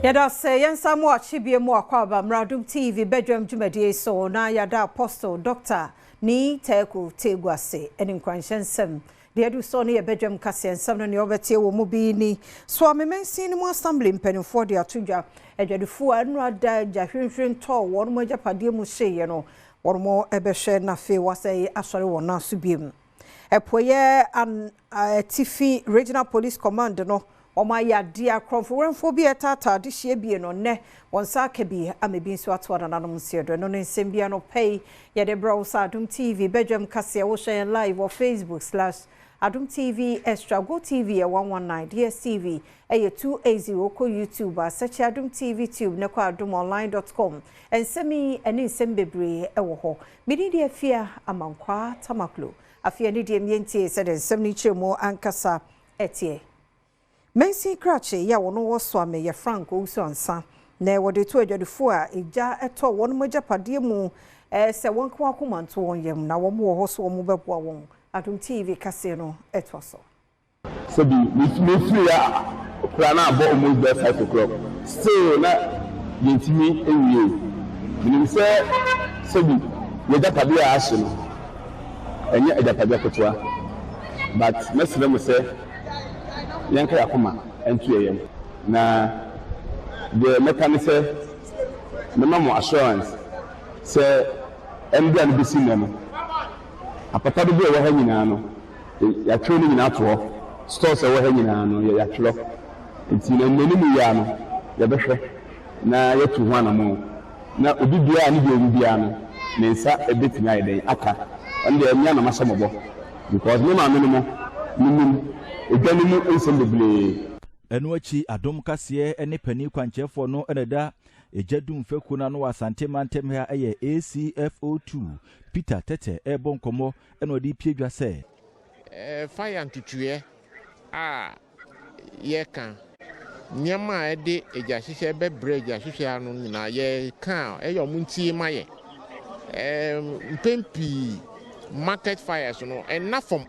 Yada say yensa mo achibie mo akwaba Adom TV Badwam dwumadie so na yada apostle Dr. Ni Teku Tegwase eni nkwanhyensem de adu so ne Badwam kase ensem no ne obetie wo mu bi ni so amemensin ni mo assembly mpanimfo de atodwa adwadefo anu ada jahwenhwen to won mo agapade mu hyeye no won mo ebehwe na fe wasai asore won na so biem epoye an Tifi Regional Police Command no Oma ya dia kromfo bi etata de hye bie no ne wonsa ka bi amebi nso ato nanom siedo no nsem bia no pay ye de browse Adom TV Badwam kase wo share live on Facebook/Adom TV Extra Go TV 119 DSTV 280 ko YouTube search Adom TV Tube ne kwa adomonline.com ensemi eni nsem bebre ewo ho midi de afia amankwa tamaklo afia ni de mientie se de nsem ni chemo ankasa etie Mensi krache ya wono wo swame ya Franco usansa na wode to adwadefo a eja eto wono magapade mu se wonko akomanto won yam na wo mo ho so wo beboa won Adom TV kase no eto so Sabi me free ya kura na abo almost by 5 o'clock still na yentimi ewie binim se sabi we japade a aso no enye ajapade kotwa but mesle mo se yanka yakoma entu yeyem na the mechanism memo assurance say mbia no bisi nemo apata bi wo ha nyina no ya twoni nyina to stores wo ha nyina no ya twlo nti na nemu ya no ya behwe na yatu ho anamo na obi bia ne bi obi bia no ne nsa ebetimi ayeden aka ande emia na masamobo because me ma me no mo Edanimu ensembele enu achi Adom kase ene pani kwanchefo no eneda ejadum fekuna no asante mantem ha eye ACFO2 Peter Tete ebon komo eno di piedwa se fire ntutuye ye kan nyama ede eja hihye bebre eja hihye anu nyina ye kan eyo muntie maye mpempi market fires no enafom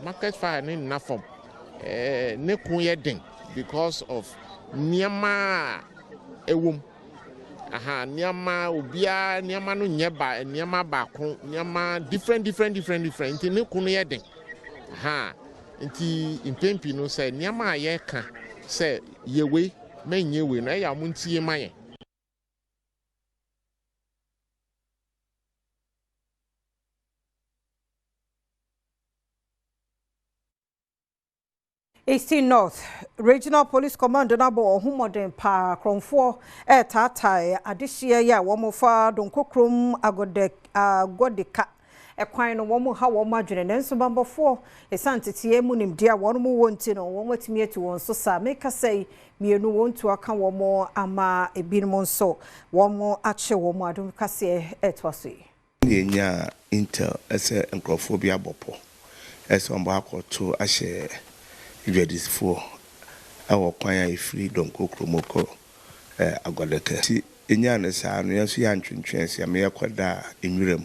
market fire no enafom ne kunye den because of niama ewum niama obia niama no nyeba niama ba kon niama different nti ne kunye den nti impempi no say niama ye ka say yewe menyewe na ya muntie maye Eastern North Regional Police Command nabo humodem pa kromfo tata adehye ya womofa Donkorkrom agodeka ekwan no womo ha womo adwene nenso bambofo esantetie mu nimdia wono wonti no womo atimi atu won so sa meka sei mienu wontu aka womo ama ebinimo nso womo ache womo Adom kase etwaso yenya intel ese nkrofo bi abopo ese ombo akoto ahye Idwadisfo awo kwan free Donkorkrom ko agodeka ti enya ne sa no yaso ya ntwentwen se me yakoda enwuram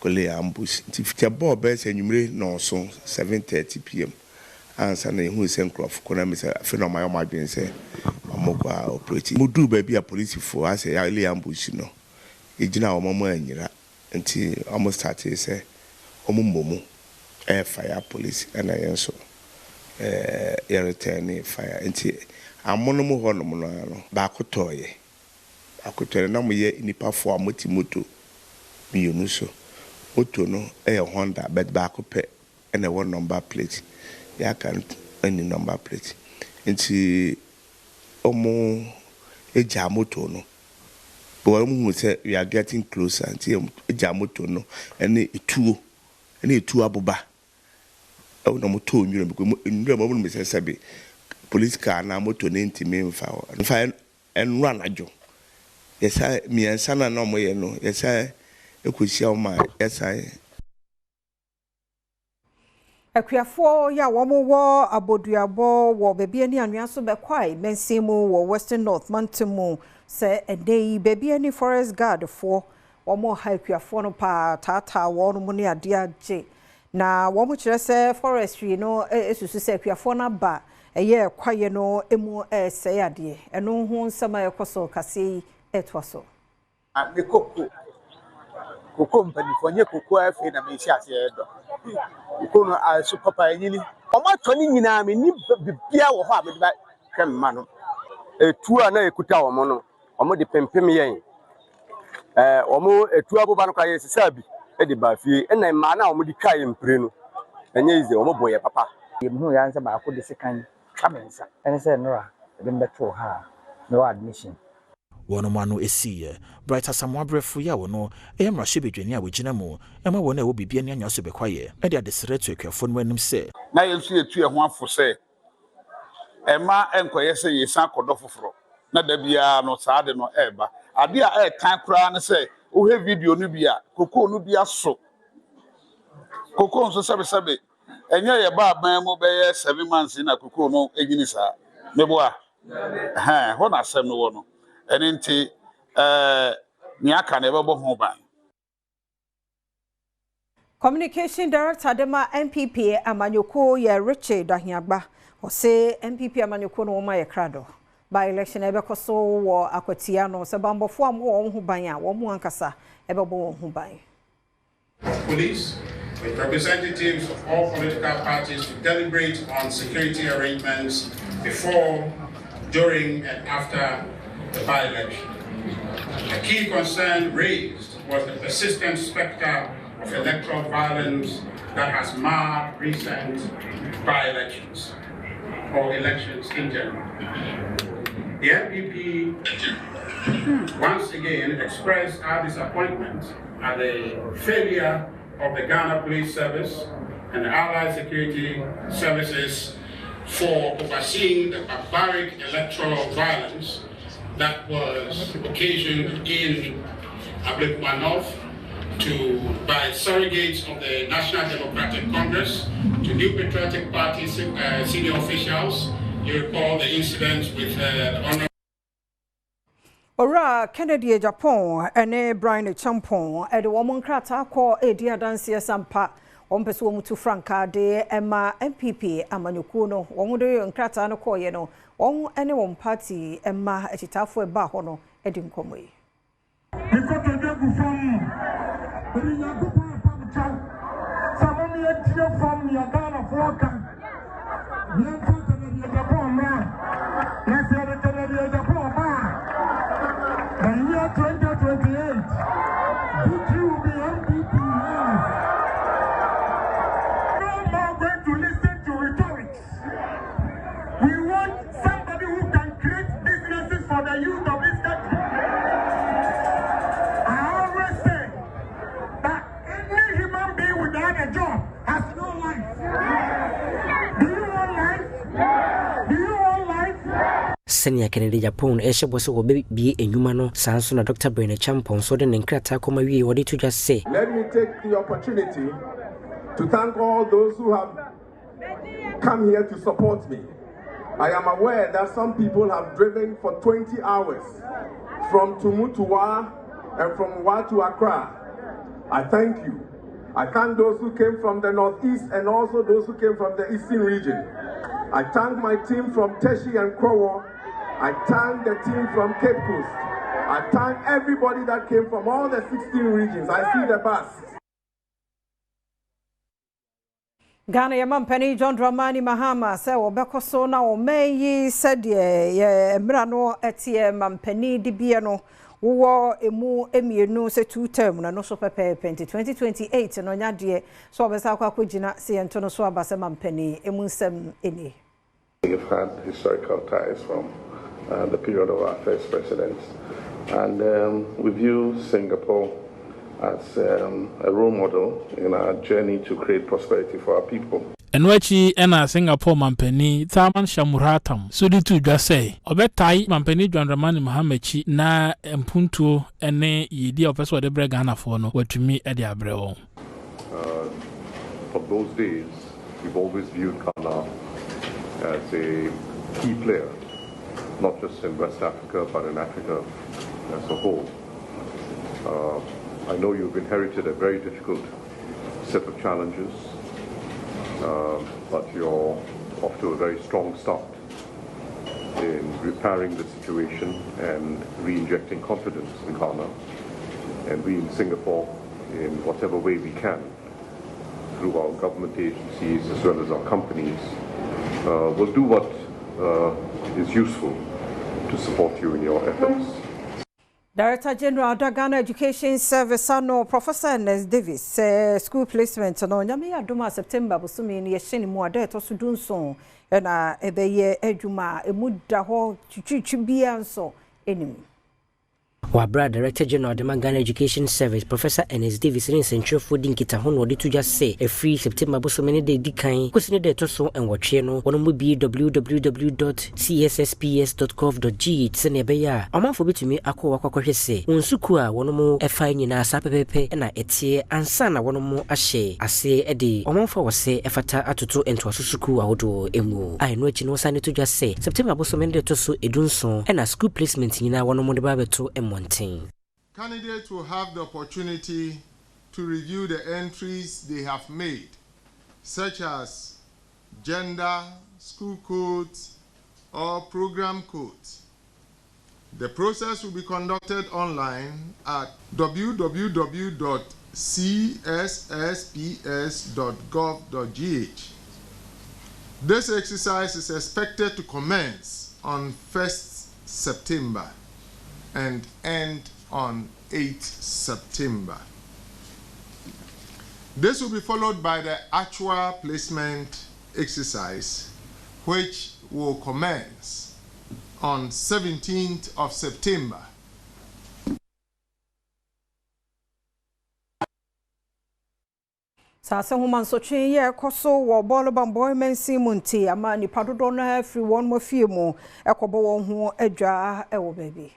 kole ambush ti fitia ball be se enwumre no so 7:30 pm ansa na ehu se nkrofo ko na me se afi no mayo madwen se amokwa operate mudu ba bi a police fo ase ya ile ambush no ejina omomo anyira nti almost start se omumbomu fire police ana yenso return fire nti amonomo ho no no ba kotoye akotoye na mo ye nipa fo amoti moto mienu so moto no Honda but ba kope ene one number plate ya kan any number plate nti omo eja moto no but we say we are getting closer nti eja moto no ene etuo abuba no moto nwure because nwure mo me say sabe police car na moto ne ntimi mfa enru anajo yesa miensa na no mo ye no yesa ekosia o ma yesa Akuafo ya womo wo aboduabo wo bebi ani anua so bekwai mensimu wo Western North Mantemu se edei bebi ani forest guard fo womo ha akuafo no pa tata wo no mu ne ade age na wo mo kire se forestry no esusu se akuafo na ba eye kwaye no emu se ade eno ho nsama ekoso kase etwaso me koko mpanifo nye koko afi na me sia ase edo koko no asu papa enyini omo toni nyina me ni bibia wo ho a me ba kwemma no etu a na ekuta wo no omo de pempem yen omo etu aboba no kwaye sisa bi e de ba fie na ma na omo di kai mpre no enye ize omo boye papa yemhu ya nse ba ko de sekan kamensa ense nora de mbeto ha no admission wono mano esiye bright asamwabrefo ya wono emra shebedwani a wogina mu ema wona e wo bibia ne anya so bekwaye e de adesreto akwafo no anim se na yesu etu e ho afo se ema enkoye se yesan kodo foforo na da bia no saade no eba ade a kan kura ne se wo he video no bia koko no bia so koko nso sebe enye ye ba ban mo be 7 months na koko no egini sa mebo a ho na asem no wo no enti ni aka na ebo ho ban. Communication Director Dema MPP Amanyoko ye Richard Ahiagba o say MPP Amanyoko no ma ye krado by election ebekoso wo akwatia no se bambofo am wo ho ban a wo mu ankasa ebebo wo ho ban. Police with representatives of all political parties to deliberate on security arrangements before, during and after the by-election. A key concern raised was the persistent specter of electoral violence that has marred recent by-elections or elections in general. The NPP once again expressed our disappointment at the failure of the Ghana Police Service and the Allied Security Services for overseeing the barbaric electoral violence that was occasioned in Ablequanov by surrogates of the National Democratic Congress to New Patriotic Party senior officials. You recall the incident with Honorable Ora Kennedy Japan ene Brian Champon e de wo nkrata akọ edi adanse sampa ompese wo mutu franka de ema MPP Amanyoko no wo de nkrata no koye no wo ene wo party ema etitafo e ba ho no edi nkomo yi in year 2028, Buki will be MPP. No more going to listen to rhetorics. We want somebody who can create businesses for the youth of this country. I always say that any human being without a job has no life. Do you want life? Do you want life? Senior Kennedy Japan Esha was will be a human Sanson Dr. Brain Champon so then Krata come away what did you just say? Let me take the opportunity to thank all those who have come here to support me. I am aware that some people have driven for 20 hours from Tumu to Wa and from Wa to Accra. I thank you. I thank those who came from the northeast and also those who came from the eastern region. I thank my team from Teshi and Krowo. I thank the team from Cape Coast. I thank everybody that came from all the 16 regions. I see the bus. Ghana Yampani John Dramani Mahama say obeko na o meyi said ye emra no etie mampani dibia no wo emu emienu se 2 term na no so pepe 2028 no nyade so obesa akwa se ento no so abase mampani emu nsem eni. We've had historical ties from the period of our first president, and we view Singapore as a role model in our journey to create prosperity for our people. Enwachi ena Singapore mampeni Taman Shamuratam sudi tu dwa say obetai mampeni Dwandramani Mohamechi na mpuntu ene yidi opeso de bre Ghana for no watumi e de abreo. From those days, we've always viewed Ghana as a key player, not just in West Africa, but in Africa as a whole. I know you've inherited a very difficult set of challenges but you're off to a very strong start in repairing the situation and re-injecting confidence in Ghana, and we in Singapore, in whatever way we can, through our government agencies as well as our companies, will do what is useful to support you in your efforts. Director General of the Ghana Education Service, Professor Ernest Davis, school placement no nyame adoma September busumi ni yesheni mu ade to so dunso na ebeye adwuma emuda ho twitwi bia nso enim. Wabra Director General of the Ghana Education Service, Professor Ernest Davis, in Central Fooding Kitahon, or to just say a free September Bosomani de Dikai, Kusine de Toso and Wacheno, one will be www.cssps.gov.g, Senebeya. A month for to me, Ako Wako say, Unsukua, one more a fine in a sapepe, and I etie, and sana one more a share. I say a day, a month for say, a fata atutu and to a Susuku Audo emu. I know you know, sign to just say September Bosomani de Toso Edunson, and a school placement in one more the Babeto and one. Candidates will have the opportunity to review the entries they have made, such as gender, school codes, or program codes. The process will be conducted online at www.cssps.gov.gh. This exercise is expected to commence on 1st September. And end on 8th September. This will be followed by the actual placement exercise, which will commence on 17th of September. Sasa human so twen ye koso wo ball boy men simunti ama ni padodo na free one mo fie mu ekobo won ho adwa e wo baby.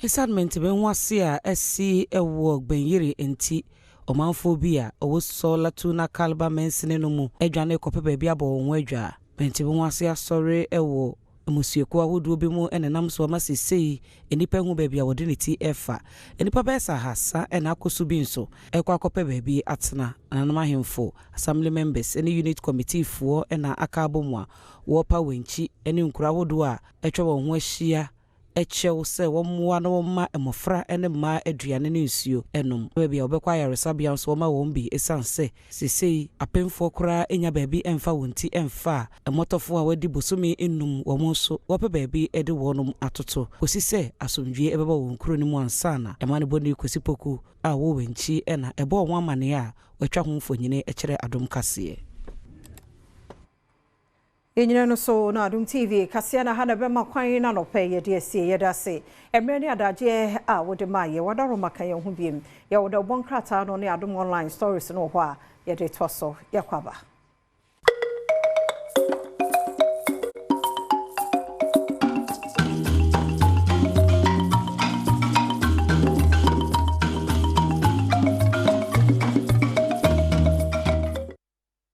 Excitement be wase a esi ewo gbenyire enti omanfobia owo sola tuna kalba mensene no mu adwane kope baabi abo won adwa benti be wase asore ewo emusieko ahodo bi mu enenam so ma sesei enipa hu baabi a wode ne ti efa enipa besa hasa ena akoso bi nso ekwa akope baabi atena nanam ahemfo assembly members eni unit committee fo ena akabomwa wo pa wenchi eni nkura ahodo a etwa won ho ahia echew se womwa na womma emofra ene ma aduane ne nsuo enom baabi a obekwa yaresabia nso woma won bi esanse sesei apemfo kura enya baabi emfa wonti emfa emotofo a wadi bosomi enum womo so wope baabi ede wonom atoto osise asomdwie ebeba won kuro ni mu ansana emane boni kosipoku a wo wenchi ena ebo won amane a watwa ho mfonyine ekere Adom kase. Enyina no so na Adom TV kasia na hana bema kwan na no pe ye de sie ye da se emre ne adaje a wode maye wadaro maka ye ho biem ye woda bonkrata no ne Adom online stories no ho a ye de toso ye kwaba.